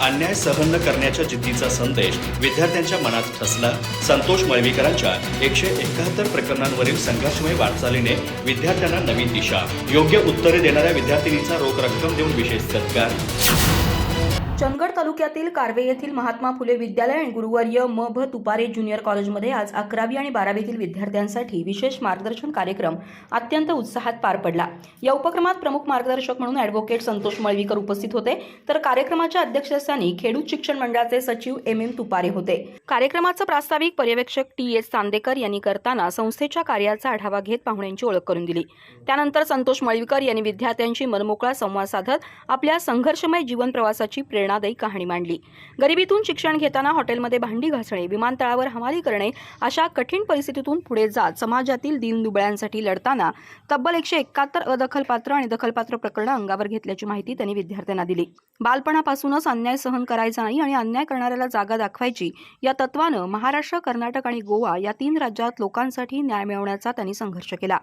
अन्याय सहन न करण्याच्या जिद्दीचा संदेश विद्यार्थ्यांच्या मनात ठसला। संतोष मळवीकरांच्या 171 प्रकरणांवरील संघर्षमय वाटचालीने विद्यार्थ्यांना नवीन दिशा, योग्य उत्तरे देणाऱ्या विद्यार्थिनींचा रोख रक्कम देऊन विशेष सत्कार। चंदगड तालुक्यातील कारवे येथील महात्मा फुले विद्यालय आणि गुरुवर्य म भ तुपारे ज्युनियर कॉलेजमध्ये आज 11वी आणि 12वीतील विद्यार्थ्यांसाठी विशेष मार्गदर्शन कार्यक्रम अत्यंत उत्साहात पार पडला। या उपक्रमात प्रमुख मार्गदर्शक म्हणून ॲडव्होकेट संतोष मळवीकर उपस्थित होते, तर कार्यक्रमाच्या अध्यक्षस्थानी खेडूत शिक्षण मंडळाचे सचिव MM तुपारे होते। कार्यक्रमाचा प्रास्ताविक पर्यवेक्षक TS चांदेकर यांनी करताना संस्थेच्या कार्याचा आढावा घेत पाहुण्यांची ओळख करून दिली। त्यानंतर संतोष मळवीकर यांनी विद्यार्थ्यांशी मनमोकळा संवाद साधत आपल्या संघर्षमय जीवन प्रवासाची प्रेरणादायी कहाणी मांडली। गरिबीतून शिक्षण घेताना हॉटेलमध्ये भांडी घासणे, विमानतळावर हमाली करणे अशा कठीण परिस्थितीतून पुढे जात समाजातील दीनदुबळ्यांसाठी लढताना तब्बल 171 अदखलपात्र आणि दखलपात्र प्रकरणे अंगावर घेतल्याची माहिती त्यांनी विद्यार्थ्यांना दिली। बालपणापासूनच अन्याय सहन करायचा नाही आणि अन्याय करणाऱ्याला जागा दाखवायची या तत्वानं महाराष्ट्र, कर्नाटक आणि गोवा या 3 राज्यात लोकांसाठी न्याय मिळवण्याचा त्यांनी संघर्ष केला।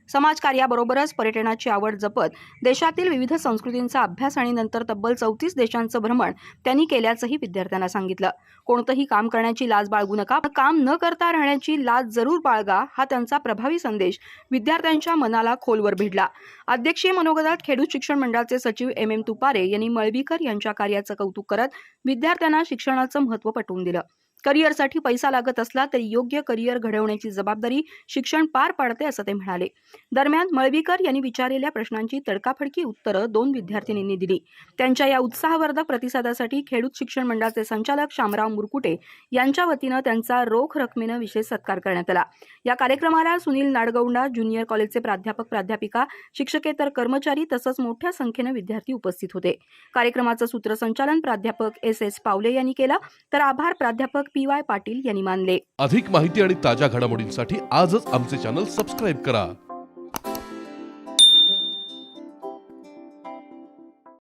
समाजकार्याबरोबरच पर्यटनाची आवड जपत देशातील विविध संस्कृतींचा अभ्यास आणि नंतर तब्बल 34 देशांचं भ्रमण त्यांनी केल्याचंही विद्यार्थ्यांना सांगितलं। कोणतंही काम करण्याची लाज बाळगू नका, काम न करता राहण्याची लाज जरूर बाळगा हा त्यांचा प्रभावी संदेश विद्यार्थ्यांच्या मनाला खोलवर भिडला। अध्यक्षीय मनोगतात खेडूत शिक्षण मंडळाचे सचिव MM तुपारे यांनी मळवीकर यांच्या कार्याचं कौतुक करत विद्यार्थ्यांना शिक्षणाचं महत्त्व पटवून दिलं। करिअरसाठी पैसा लागत असला तरी योग्य करिअर घडवण्याची जबाबदारी शिक्षण पार पाडते असं ते म्हणाले। दरम्यान मळवीकर यांनी विचारलेल्या प्रश्नांची तडकाफडकी उत्तरं 2 विद्यार्थिनींनी दिली। त्यांच्या या उत्साहवर्धक प्रतिसादासाठी खेडूत शिक्षण मंडळाचे संचालक शामराव मुरकुटे यांच्या वतीनं त्यांचा रोख रकमेनं विशेष सत्कार करण्यात आला। या कार्यक्रमाला सुनील नाडगौंडा ज्युनियर कॉलेजचे प्राध्यापक, प्राध्यापिका, शिक्षकेतर कर्मचारी तसंच मोठ्या संख्येनं विद्यार्थी उपस्थित होते। कार्यक्रमाचं सूत्रसंचालन प्राध्यापक SS पावले यांनी केलं, तर आभार प्राध्यापक PY पाटील यांनी मानले। अधिक माहिती आणि ताज्या घडामोडींसाठी आजच आमचे चॅनल सबस्क्राइब करा।